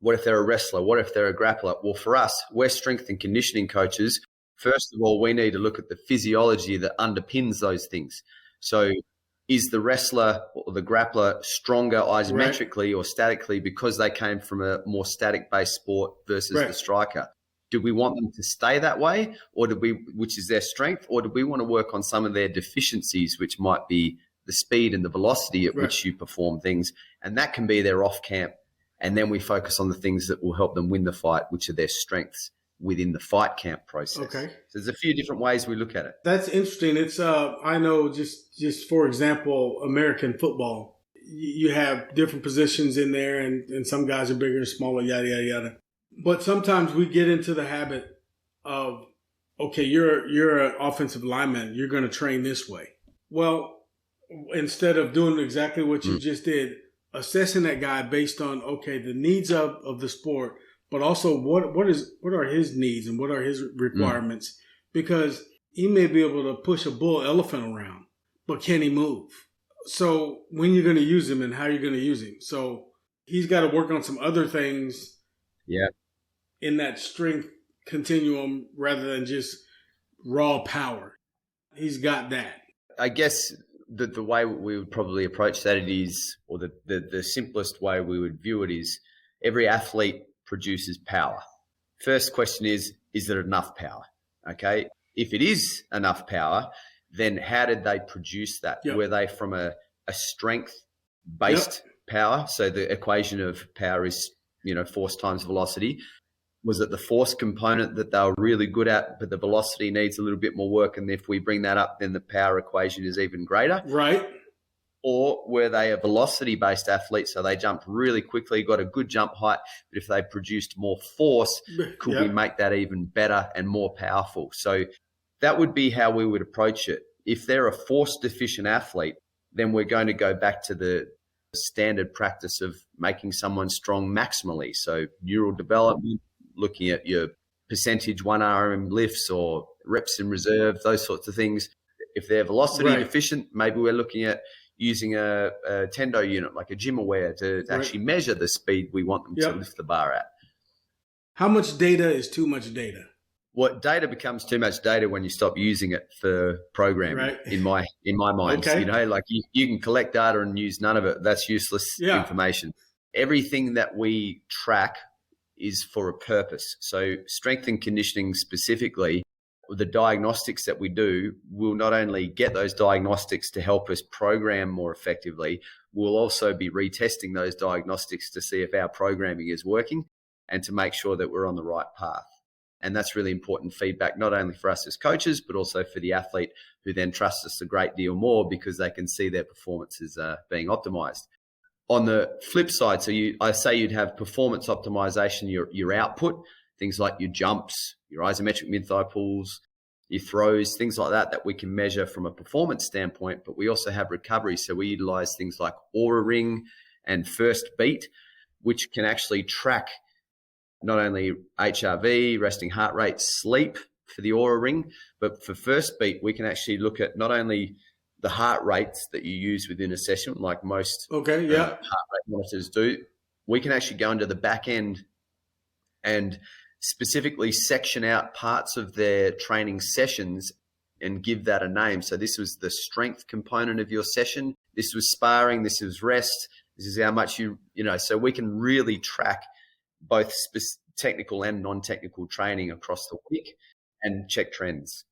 What if they're a wrestler? What if they're a grappler? Well, for us, we're strength and conditioning coaches. First of all, we need to look at the physiology that underpins those things. So is the wrestler or the grappler stronger isometrically or statically because they came from a more static-based sport versus the striker? Do we want them to stay that way, or which is their strength, or do we want to work on some of their deficiencies, which might be the speed and the velocity at which you perform things? And that can be their off-camp. And then we focus on the things that will help them win the fight, which are their strengths within the fight camp process. Okay. So there's a few different ways we look at it. That's interesting. It's I know just for example, American football, you have different positions in there, and some guys are bigger and smaller, yada, yada, yada. But sometimes we get into the habit of, okay, you're an offensive lineman, you're going to train this way. Well, instead of doing exactly what you just did, assessing that guy based on, okay, the needs of the sport, but also what are his needs and what are his requirements? Because he may be able to push a bull elephant around, but can he move? So when you're going to use him and how you're going to use him. So he's got to work on some other things in that strength continuum rather than just raw power. He's got that. I guess the way we would probably approach that is, or the simplest way we would view it is, every athlete produces power. First question is there enough power? Okay. If it is enough power, then how did they produce that? Yep. Were they from a strength-based power? So the equation of power is, force times velocity. Was it the force component that they were really good at, but the velocity needs a little bit more work? And if we bring that up, then the power equation is even greater. Right. Or were they a velocity-based athlete, so they jumped really quickly, got a good jump height, but if they produced more force, could we make that even better and more powerful? So that would be how we would approach it. If they're a force-deficient athlete, then we're going to go back to the standard practice of making someone strong maximally. So neural development, looking at your percentage 1RM lifts or reps in reserve, those sorts of things. If they're velocity deficient, maybe we're looking at using a Tendo unit, like a gym aware, to actually measure the speed we want them to lift the bar at. How much data is too much data? Well, data becomes too much data when you stop using it for programming, in my mind. Okay. Like you can collect data and use none of it. That's useless information. Everything that we track is for a purpose. So strength and conditioning specifically, the diagnostics that we do will not only get those diagnostics to help us program more effectively, we'll also be retesting those diagnostics to see if our programming is working and to make sure that we're on the right path. And that's really important feedback, not only for us as coaches, but also for the athlete, who then trusts us a great deal more because they can see their performances being optimized. On the flip side, so I say you'd have performance optimization, your output, things like your jumps, your isometric mid-thigh pulls, your throws, things like that we can measure from a performance standpoint. But we also have recovery. So we utilize things like Aura Ring and First Beat, which can actually track not only HRV, resting heart rate, sleep for the Aura Ring, but for First Beat, we can actually look at not only the heart rates that you use within a session, like most heart rate monitors do. We can actually go into the back end and specifically section out parts of their training sessions and give that a name. So this was the strength component of your session. This was sparring. This was rest. This is how much so we can really track both technical and non-technical training across the week and check trends.